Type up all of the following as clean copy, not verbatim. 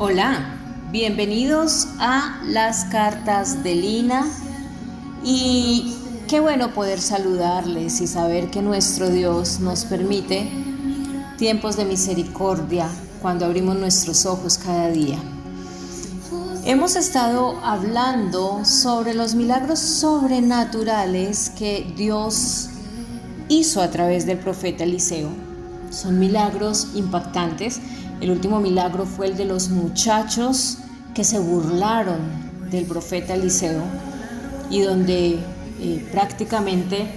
Hola, bienvenidos a las cartas de Lina y qué bueno poder saludarles y saber que nuestro Dios nos permite tiempos de misericordia cuando abrimos nuestros ojos cada día. Hemos estado hablando sobre los milagros sobrenaturales que Dios hizo a través del profeta Eliseo. Son milagros impactantes. El último milagro fue el de los muchachos que se burlaron del profeta Eliseo y donde prácticamente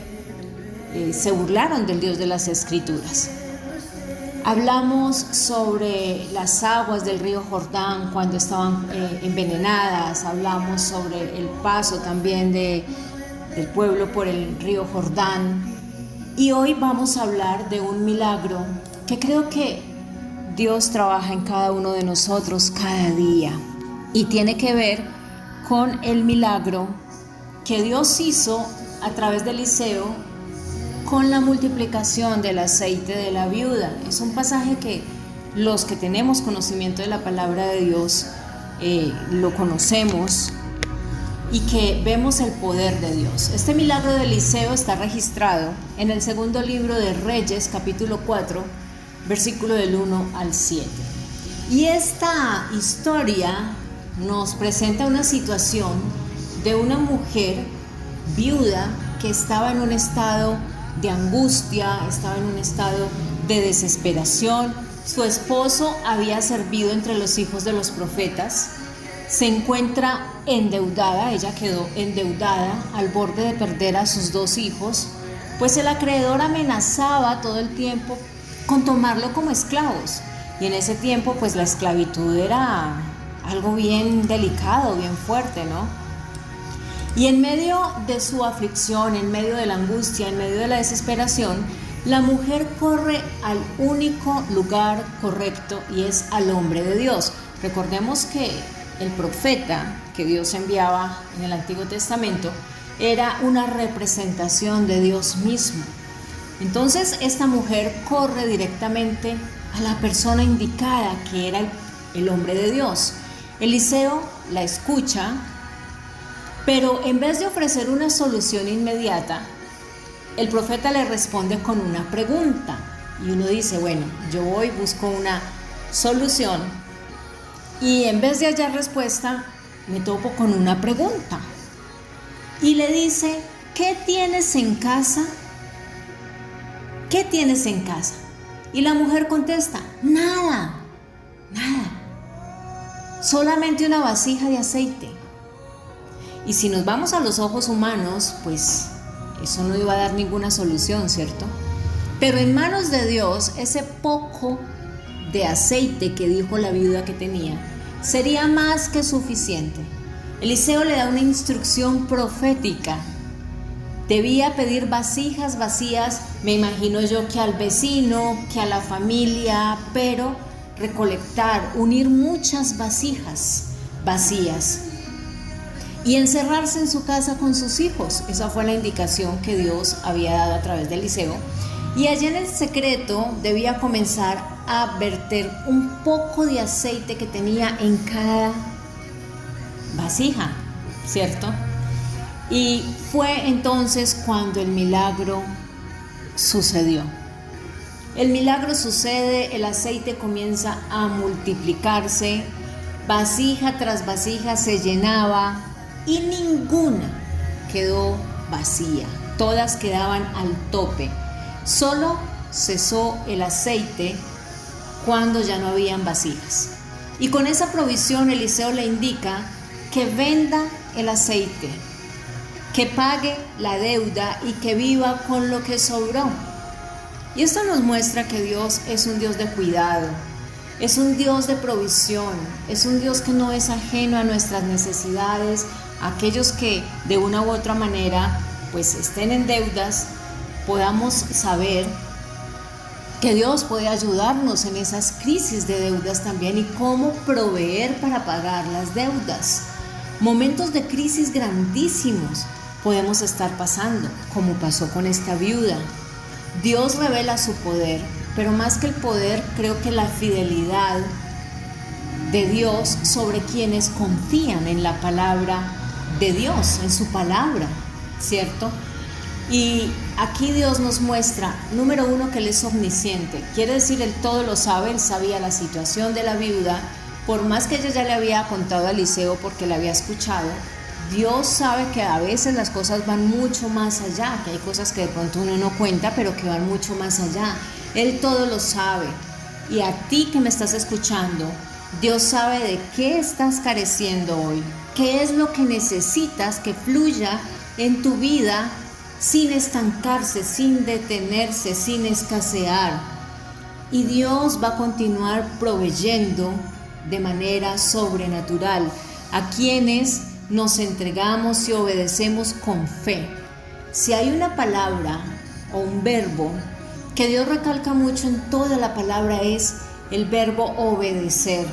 se burlaron del Dios de las Escrituras. Hablamos sobre las aguas del río Jordán cuando estaban envenenadas. Hablamos sobre el paso también del pueblo por el río Jordán. Y hoy vamos a hablar de un milagro que creo que Dios trabaja en cada uno de nosotros cada día. Y tiene que ver con el milagro que Dios hizo a través de Eliseo con la multiplicación del aceite de la viuda. Es un pasaje que los que tenemos conocimiento de la palabra de Dios lo conocemos y que vemos el poder de Dios. Este milagro de Eliseo está registrado en el segundo libro de Reyes, capítulo 4, versículo del 1 al 7. Y esta historia nos presenta una situación de una mujer viuda que estaba en un estado de angustia, estaba en un estado de desesperación. Su esposo había servido entre los hijos de los profetas. Se encuentra endeudada, ella quedó endeudada al borde de perder a sus dos hijos, pues el acreedor amenazaba todo el tiempo con tomarlo como esclavos. Y en ese tiempo pues la esclavitud era algo bien delicado, bien fuerte, ¿no? Y en medio de su aflicción, en medio de la angustia, en medio de la desesperación, la mujer corre al único lugar correcto y es al hombre de Dios. Recordemos que el profeta que Dios enviaba en el Antiguo Testamento era una representación de Dios mismo. Entonces esta mujer corre directamente a la persona indicada, que era el hombre de Dios. Eliseo la escucha, pero en vez de ofrecer una solución inmediata, el profeta le responde con una pregunta. Y uno dice, bueno, yo voy, busco una solución, y en vez de hallar respuesta, me topo con una pregunta. Y le dice, ¿qué tienes en casa? ¿Qué tienes en casa? Y la mujer contesta, nada, solamente una vasija de aceite. Y si nos vamos a los ojos humanos, pues eso no iba a dar ninguna solución, ¿cierto? Pero en manos de Dios, ese poco de aceite que dijo la viuda que tenía, sería más que suficiente. Eliseo le da una instrucción profética. Debía pedir vasijas vacías, me imagino yo que al vecino, que a la familia, pero recolectar, unir muchas vasijas vacías y encerrarse en su casa con sus hijos. Esa fue la indicación que Dios había dado a través de Eliseo. Y allá en el secreto debía comenzar a verter un poco de aceite que tenía en cada vasija, ¿cierto? Y fue entonces cuando el milagro sucedió. El milagro sucede, el aceite comienza a multiplicarse, vasija tras vasija se llenaba y ninguna quedó vacía, todas quedaban al tope. Solo cesó el aceite cuando ya no habían vasijas. Y con esa provisión Eliseo le indica que venda el aceite, que pague la deuda y que viva con lo que sobró. Y esto nos muestra que Dios es un Dios de cuidado, es un Dios de provisión, es un Dios que no es ajeno a nuestras necesidades. Aquellos que de una u otra manera pues estén en deudas, podamos saber que Dios puede ayudarnos en esas crisis de deudas también y cómo proveer para pagar las deudas. Momentos de crisis grandísimos podemos estar pasando, como pasó con esta viuda. Dios revela su poder, pero más que el poder, creo que la fidelidad de Dios sobre quienes confían en la palabra de Dios, en su palabra, ¿cierto? Y aquí Dios nos muestra, número uno, que Él es omnisciente. Quiere decir, Él todo lo sabe. Él sabía la situación de la viuda. Por más que ella ya le había contado a Eliseo porque la había escuchado, Dios sabe que a veces las cosas van mucho más allá, que hay cosas que de pronto uno no cuenta, pero que van mucho más allá. Él todo lo sabe. Y a ti que me estás escuchando, Dios sabe de qué estás careciendo hoy, qué es lo que necesitas que fluya en tu vida sin estancarse, sin detenerse, sin escasear. Y Dios va a continuar proveyendo de manera sobrenatural a quienes nos entregamos y obedecemos con fe. Si hay una palabra o un verbo que Dios recalca mucho en toda la palabra, es el verbo obedecer.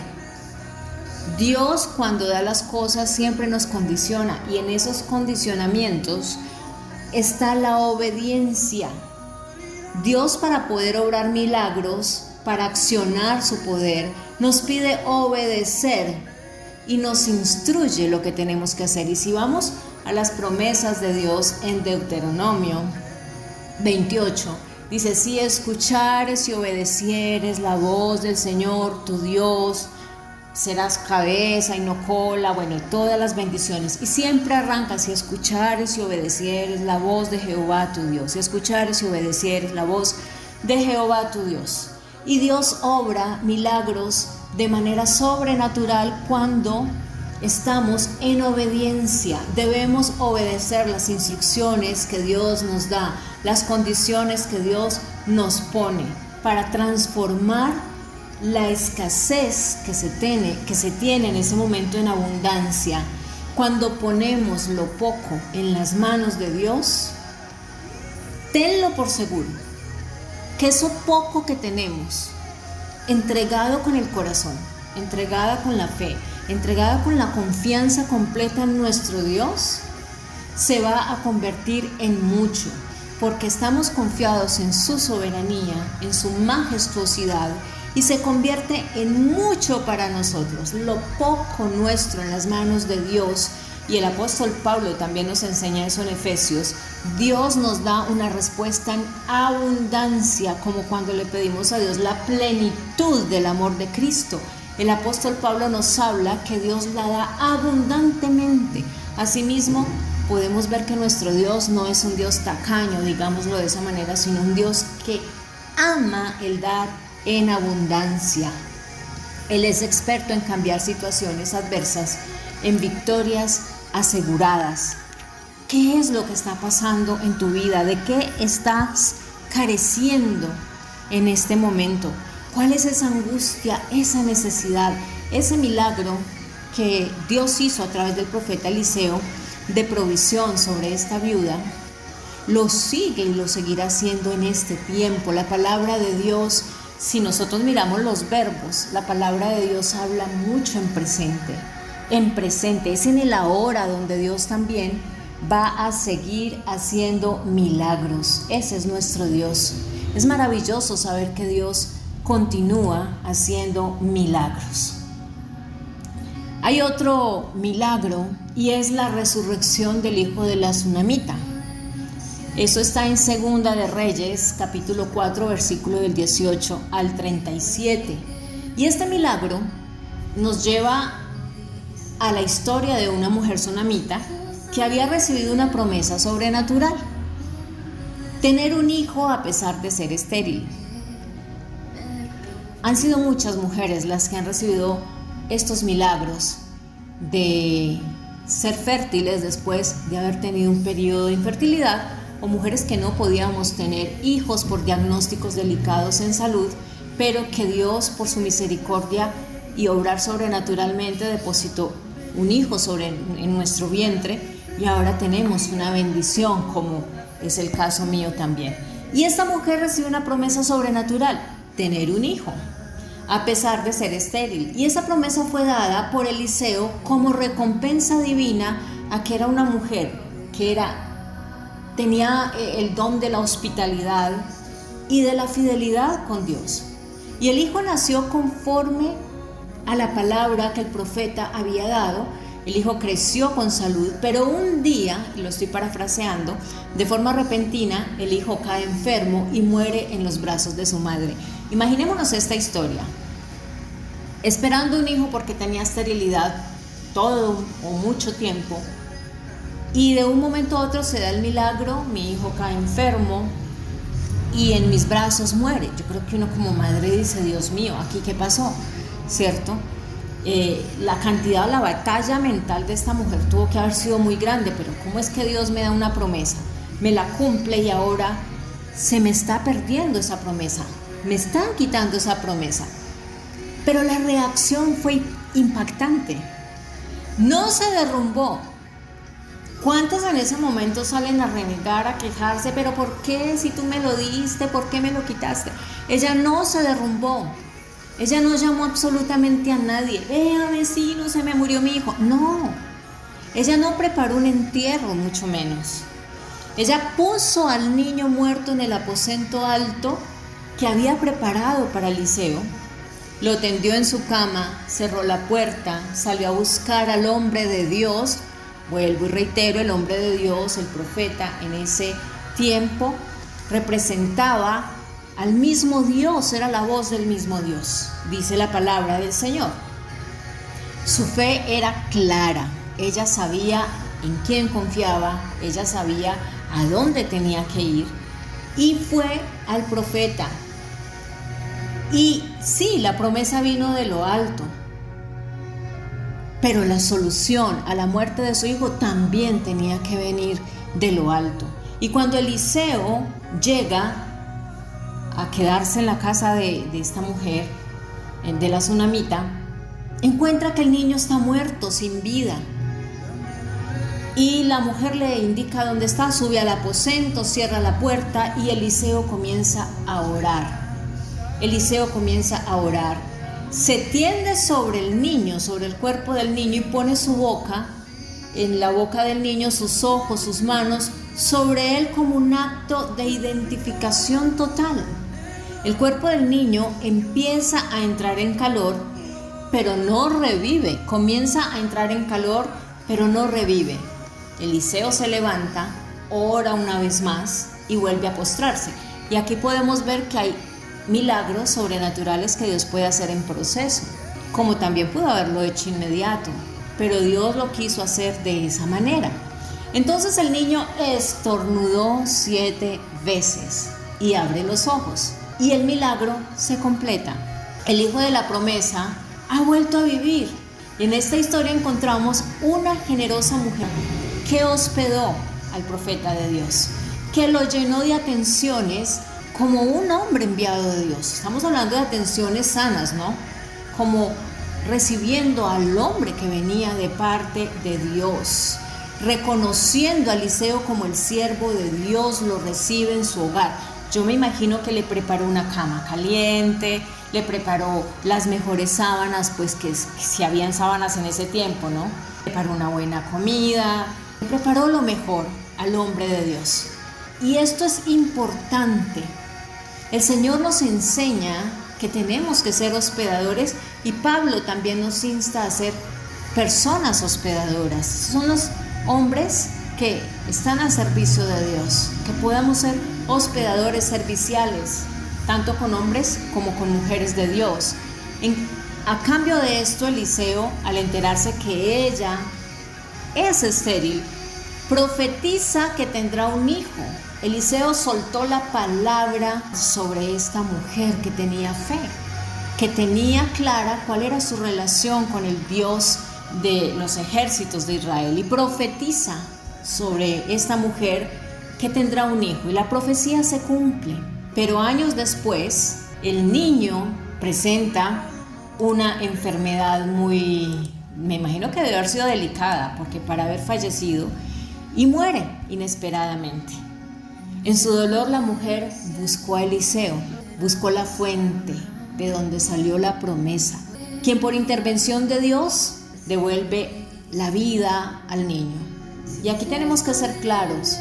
Dios, cuando da las cosas, siempre nos condiciona, y en esos condicionamientos está la obediencia. Dios, para poder obrar milagros, para accionar su poder, nos pide obedecer y nos instruye lo que tenemos que hacer. Y si vamos a las promesas de Dios en Deuteronomio 28, dice: si escuchares y obedecieres la voz del Señor tu Dios, serás cabeza y no cola, bueno, y todas las bendiciones. Y siempre arranca: si escuchares y obedecieres la voz de Jehová tu Dios, si escuchares y obedecieres la voz de Jehová tu Dios. Y Dios obra milagros de manera sobrenatural cuando estamos en obediencia. Debemos obedecer las instrucciones que Dios nos da, las condiciones que Dios nos pone para transformar la escasez que se tiene en ese momento en abundancia. Cuando ponemos lo poco en las manos de Dios, tenlo por seguro que eso poco que tenemos, entregado con el corazón, entregada con la fe, entregada con la confianza completa en nuestro Dios, se va a convertir en mucho, porque estamos confiados en su soberanía, en su majestuosidad, y se convierte en mucho para nosotros. Lo poco nuestro en las manos de Dios, y el apóstol Pablo también nos enseña eso en Efesios, Dios nos da una respuesta en abundancia, como cuando le pedimos a Dios la plenitud del amor de Cristo. El apóstol Pablo nos habla que Dios la da abundantemente. Asimismo, podemos ver que nuestro Dios no es un Dios tacaño, digámoslo de esa manera, sino un Dios que ama el dar en abundancia. Él es experto en cambiar situaciones adversas en victorias aseguradas. ¿Qué es lo que está pasando en tu vida? ¿De qué estás careciendo en este momento? ¿Cuál es esa angustia, esa necesidad, ese milagro que Dios hizo a través del profeta Eliseo de provisión sobre esta viuda? Lo sigue y lo seguirá haciendo en este tiempo. La palabra de Dios, si nosotros miramos los verbos, la palabra de Dios habla mucho en presente. En presente, es en el ahora donde Dios también va a seguir haciendo milagros. Ese es nuestro Dios. Es maravilloso saber que Dios continúa haciendo milagros. Hay otro milagro, y es la resurrección del hijo de la tsunamita. Eso está en Segunda de Reyes, capítulo 4, versículo del 18 al 37. Y este milagro nos lleva a la historia de una mujer tsunamita que había recibido una promesa sobrenatural: tener un hijo a pesar de ser estéril. Han sido muchas mujeres las que han recibido estos milagros de ser fértiles después de haber tenido un periodo de infertilidad, o mujeres que no podíamos tener hijos por diagnósticos delicados en salud, pero que Dios, por su misericordia y obrar sobrenaturalmente, depositó un hijo en nuestro vientre, y ahora tenemos una bendición, como es el caso mío también. Y esta mujer recibe una promesa sobrenatural: tener un hijo a pesar de ser estéril. Y esa promesa fue dada por Eliseo como recompensa divina a que era una mujer que tenía el don de la hospitalidad y de la fidelidad con Dios. Y el hijo nació conforme a la palabra que el profeta había dado. El hijo creció con salud, pero un día, lo estoy parafraseando, de forma repentina, el hijo cae enfermo y muere en los brazos de su madre. Imaginémonos esta historia. Esperando un hijo porque tenía esterilidad todo o mucho tiempo, y de un momento a otro se da el milagro, mi hijo cae enfermo y en mis brazos muere. Yo creo que uno como madre dice, Dios mío, ¿aquí qué pasó? ¿Cierto? La cantidad, la batalla mental de esta mujer tuvo que haber sido muy grande, pero ¿cómo es que Dios me da una promesa? Me la cumple y ahora se me está perdiendo esa promesa, me están quitando esa promesa. Pero la reacción fue impactante, no se derrumbó. ¿Cuántas en ese momento salen a renegar, a quejarse? ¿Pero por qué? Si tú me lo diste, ¿por qué me lo quitaste? Ella no se derrumbó. Ella no llamó absolutamente a nadie. Vea, vecino, se me murió mi hijo. No. Ella no preparó un entierro, mucho menos. Ella puso al niño muerto en el aposento alto que había preparado para Eliseo. Lo tendió en su cama, cerró la puerta, salió a buscar al hombre de Dios. Vuelvo y reitero, el hombre de Dios, el profeta, en ese tiempo representaba al mismo Dios, era la voz del mismo Dios, dice la palabra del Señor. Su fe era clara, ella sabía en quién confiaba, ella sabía a dónde tenía que ir y fue al profeta. Y sí, la promesa vino de lo alto, pero la solución a la muerte de su hijo también tenía que venir de lo alto. Y cuando Eliseo llega a quedarse en la casa de esta mujer, de la sunamita, encuentra que el niño está muerto, sin vida. Y la mujer le indica dónde está, sube al aposento, cierra la puerta y Eliseo comienza a orar. Eliseo comienza a orar. Se tiende sobre el niño, sobre el cuerpo del niño y pone su boca, en la boca del niño, sus ojos, sus manos, sobre él como un acto de identificación total. El cuerpo del niño empieza a entrar en calor, pero no revive. Comienza a entrar en calor, pero no revive. Eliseo se levanta, ora una vez más y vuelve a postrarse. Y aquí podemos ver que hay milagros sobrenaturales que Dios puede hacer en proceso, como también pudo haberlo hecho inmediato, pero Dios lo quiso hacer de esa manera. Entonces el niño estornudó 7 veces y abre los ojos y el milagro se completa. El hijo de la promesa ha vuelto a vivir y en esta historia encontramos una generosa mujer que hospedó al profeta de Dios, que lo llenó de atenciones como un hombre enviado de Dios. Estamos hablando de atenciones sanas, ¿no? Como recibiendo al hombre que venía de parte de Dios, reconociendo a Eliseo como el siervo de Dios, lo recibe en su hogar. Yo me imagino que le preparó una cama caliente, le preparó las mejores sábanas, pues que si habían sábanas en ese tiempo, ¿no? Preparó una buena comida, le preparó lo mejor al hombre de Dios. Y esto es importante. El Señor nos enseña que tenemos que ser hospedadores y Pablo también nos insta a ser personas hospedadoras. Son los hombres que están al servicio de Dios, que podamos ser hospedadores serviciales, tanto con hombres como con mujeres de Dios. A cambio de esto, Eliseo, al enterarse que ella es estéril, profetiza que tendrá un hijo. Eliseo soltó la palabra sobre esta mujer que tenía fe, que tenía clara cuál era su relación con el Dios de los ejércitos de Israel, y profetiza sobre esta mujer que tendrá un hijo, y la profecía se cumple. Pero años después, el niño presenta una enfermedad muy, me imagino que debe haber sido delicada, porque para haber fallecido, y muere inesperadamente. En su dolor la mujer buscó a Eliseo, buscó la fuente de donde salió la promesa, quien por intervención de Dios devuelve la vida al niño. Y aquí tenemos que ser claros,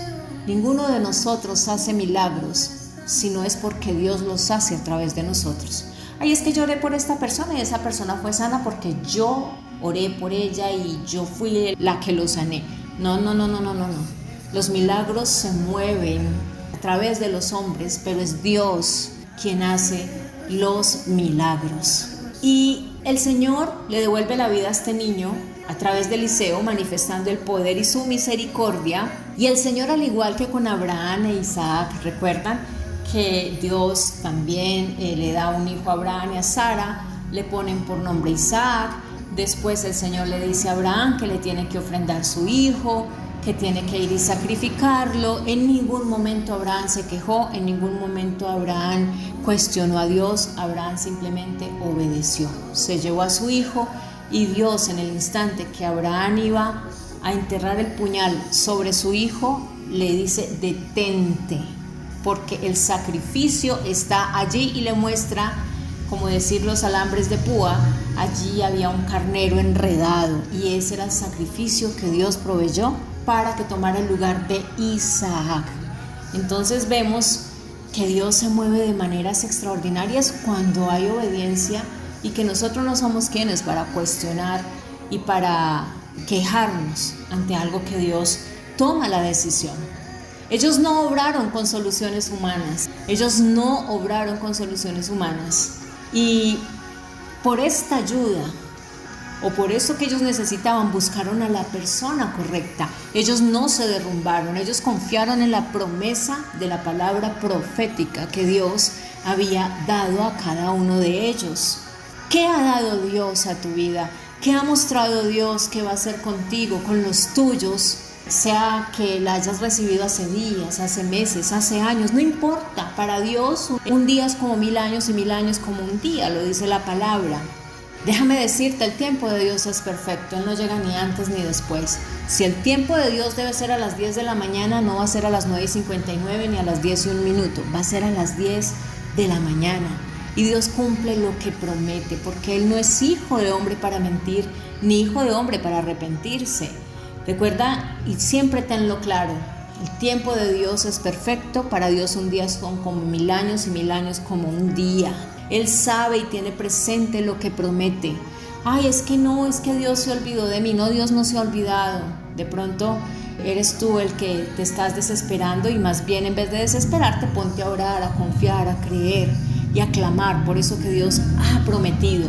ninguno de nosotros hace milagros si no es porque Dios los hace a través de nosotros. Ay, es que yo oré por esta persona y esa persona fue sana porque yo oré por ella y yo fui la que lo sané. No. Los milagros se mueven a través de los hombres, pero es Dios quien hace los milagros. Y el Señor le devuelve la vida a este niño a través de Eliseo, manifestando el poder y su misericordia. Y el Señor, al igual que con Abraham e Isaac, recuerdan que Dios también le da un hijo a Abraham y a Sara, le ponen por nombre Isaac. Después el Señor le dice a Abraham que le tiene que ofrendar su hijo, que tiene que ir y sacrificarlo. En ningún momento Abraham se quejó, en ningún momento Abraham cuestionó a Dios. Abraham simplemente obedeció, se llevó a su hijo, y Dios, en el instante que Abraham iba a enterrar el puñal sobre su hijo, le dice: detente, porque el sacrificio está allí, y le muestra, como decir, los alambres de púa. Allí había un carnero enredado, y ese era el sacrificio que Dios proveyó para que tomara el lugar de Isaac. Entonces vemos que Dios se mueve de maneras extraordinarias cuando hay obediencia, y que nosotros no somos quienes para cuestionar y para quejarnos ante algo que Dios toma la decisión. Ellos no obraron con soluciones humanas, y por esta ayuda, o por eso que ellos necesitaban, buscaron a la persona correcta. Ellos no se derrumbaron, ellos confiaron en la promesa de la palabra profética que Dios había dado a cada uno de ellos. ¿Qué ha dado Dios a tu vida? ¿Qué ha mostrado Dios que va a hacer contigo, con los tuyos? Sea que la hayas recibido hace días, hace meses, hace años, no importa. Para Dios un día es como 1000 años y 1000 años como un día, lo dice la palabra. Déjame decirte, el tiempo de Dios es perfecto, Él no llega ni antes ni después. Si el tiempo de Dios debe ser a las 10 de la mañana, no va a ser a las 9:59 ni a las 10:01, va a ser a las 10 de la mañana. Y Dios cumple lo que promete, porque Él no es hijo de hombre para mentir, ni hijo de hombre para arrepentirse. Recuerda y siempre tenlo claro, el tiempo de Dios es perfecto. Para Dios un día son como 1000 años y 1000 años como un día. Él sabe y tiene presente lo que promete. Ay, es que Dios se olvidó de mí. No, Dios no se ha olvidado. De pronto eres tú el que te estás desesperando, y más bien, en vez de desesperarte, ponte a orar, a confiar, a creer y a clamar por eso que Dios ha prometido.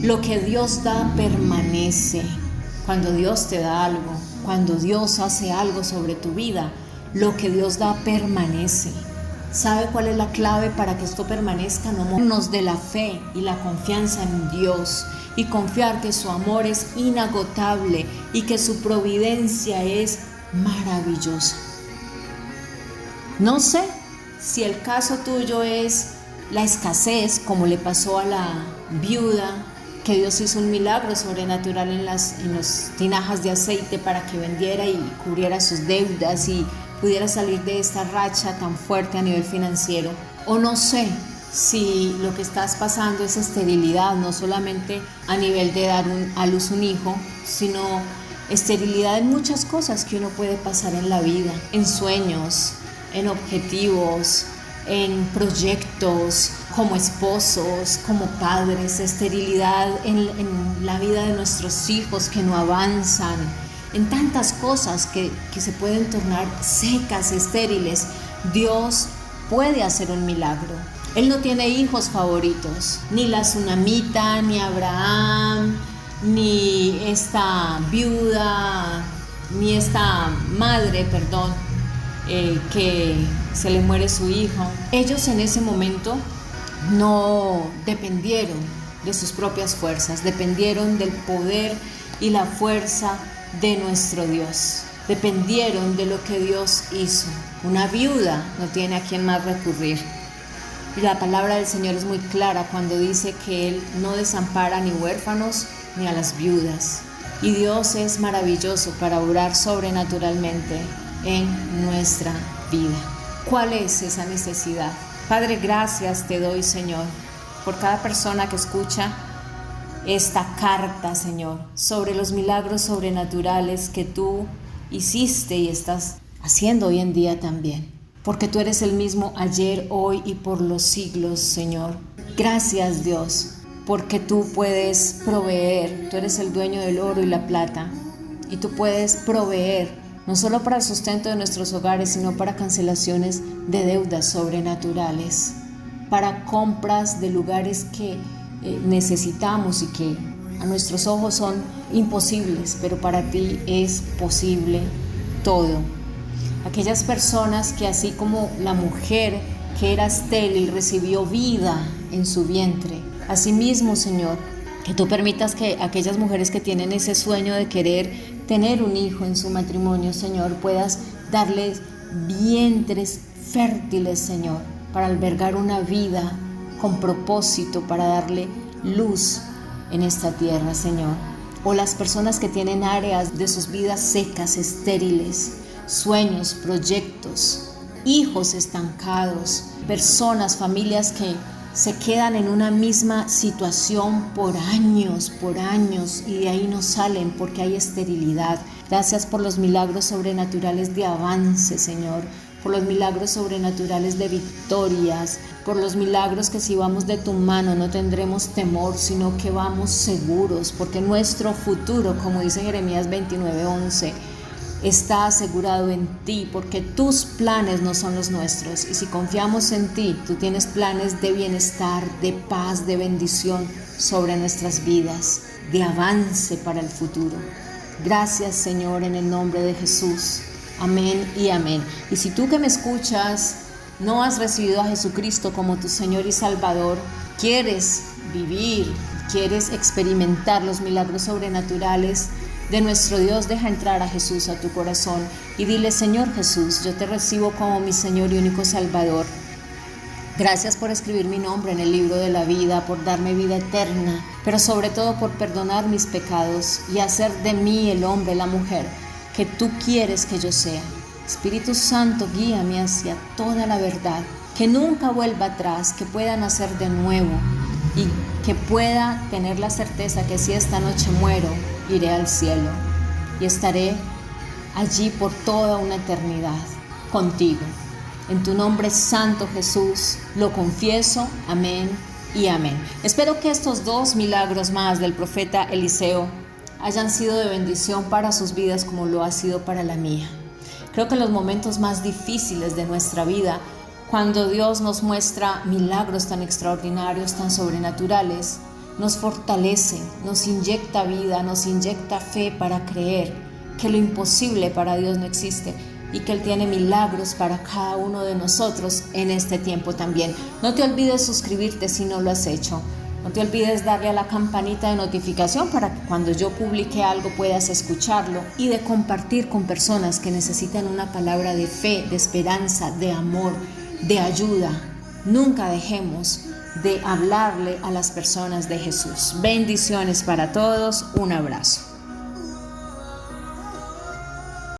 Lo que Dios da permanece. Cuando Dios te da algo, cuando Dios hace algo sobre tu vida, lo que Dios da permanece. ¿Sabe cuál es la clave para que esto permanezca? No movernos de la fe y la confianza en Dios, y confiar que su amor es inagotable y que su providencia es maravillosa. No sé si el caso tuyo es la escasez, como le pasó a la viuda, que Dios hizo un milagro sobrenatural en las tinajas de aceite para que vendiera y cubriera sus deudas y pudiera salir de esta racha tan fuerte a nivel financiero. O no sé si lo que estás pasando es esterilidad, no solamente a nivel de dar a luz un hijo, sino esterilidad en muchas cosas que uno puede pasar en la vida, en sueños, en objetivos, en proyectos, como esposos, como padres, esterilidad en la vida de nuestros hijos que no avanzan, en tantas cosas que se pueden tornar secas, estériles. Dios puede hacer un milagro. Él no tiene hijos favoritos, ni la tsunamita, ni Abraham, ni esta viuda, ni esta madre, que se le muere su hijo. Ellos en ese momento no dependieron de sus propias fuerzas, dependieron del poder y la fuerza de nuestro Dios, dependieron de lo que Dios hizo. Una viuda no tiene a quién más recurrir. Y la palabra del Señor es muy clara cuando dice que Él no desampara ni huérfanos ni a las viudas. Y Dios es maravilloso para obrar sobrenaturalmente en nuestra vida. ¿Cuál es esa necesidad? Padre, gracias te doy, Señor, por cada persona que escucha esta carta, Señor, sobre los milagros sobrenaturales que tú hiciste y estás haciendo hoy en día también. Porque tú eres el mismo ayer, hoy y por los siglos, Señor. Gracias, Dios, porque tú puedes proveer, tú eres el dueño del oro y la plata, y tú puedes proveer no solo para el sustento de nuestros hogares, sino para cancelaciones de deudas sobrenaturales, para compras de lugares que necesitamos y que a nuestros ojos son imposibles, pero para ti es posible todo. Aquellas personas que, así como la mujer que era estéril recibió vida en su vientre, asimismo, Señor, que tú permitas que aquellas mujeres que tienen ese sueño de querer tener un hijo en su matrimonio, Señor, puedas darles vientres fértiles, Señor, para albergar una vida con propósito, para darle luz en esta tierra, Señor. O las personas que tienen áreas de sus vidas secas, estériles, sueños, proyectos, hijos estancados, personas, familias que se quedan en una misma situación por años y de ahí no salen porque hay esterilidad. Gracias por los milagros sobrenaturales de avance, Señor, por los milagros sobrenaturales de victorias, por los milagros que si vamos de tu mano no tendremos temor, sino que vamos seguros, porque nuestro futuro, como dice Jeremías 29:11, está asegurado en ti, porque tus planes no son los nuestros. Y si confiamos en ti, tú tienes planes de bienestar, de paz, de bendición sobre nuestras vidas, de avance para el futuro. Gracias, Señor, en el nombre de Jesús. Amén y amén. Y si tú que me escuchas no has recibido a Jesucristo como tu Señor y Salvador, quieres vivir, quieres experimentar los milagros sobrenaturales de nuestro Dios, deja entrar a Jesús a tu corazón y dile: Señor Jesús, yo te recibo como mi Señor y único Salvador. Gracias por escribir mi nombre en el libro de la vida, por darme vida eterna, pero sobre todo por perdonar mis pecados y hacer de mí el hombre, la mujer que tú quieres que yo sea. Espíritu Santo, guíame hacia toda la verdad, que nunca vuelva atrás, que pueda nacer de nuevo y que pueda tener la certeza que si esta noche muero, iré al cielo y estaré allí por toda una eternidad contigo. En tu nombre santo, Jesús, lo confieso. Amén y amén. Espero que estos 2 milagros más del profeta Eliseo hayan sido de bendición para sus vidas como lo ha sido para la mía. Creo que en los momentos más difíciles de nuestra vida, cuando Dios nos muestra milagros tan extraordinarios, tan sobrenaturales, nos fortalece, nos inyecta vida, nos inyecta fe para creer que lo imposible para Dios no existe y que Él tiene milagros para cada uno de nosotros en este tiempo también. No te olvides suscribirte si no lo has hecho. No te olvides darle a la campanita de notificación para que cuando yo publique algo puedas escucharlo, y de compartir con personas que necesitan una palabra de fe, de esperanza, de amor, de ayuda. Nunca dejemos de hablarle a las personas de Jesús. Bendiciones para todos. Un abrazo.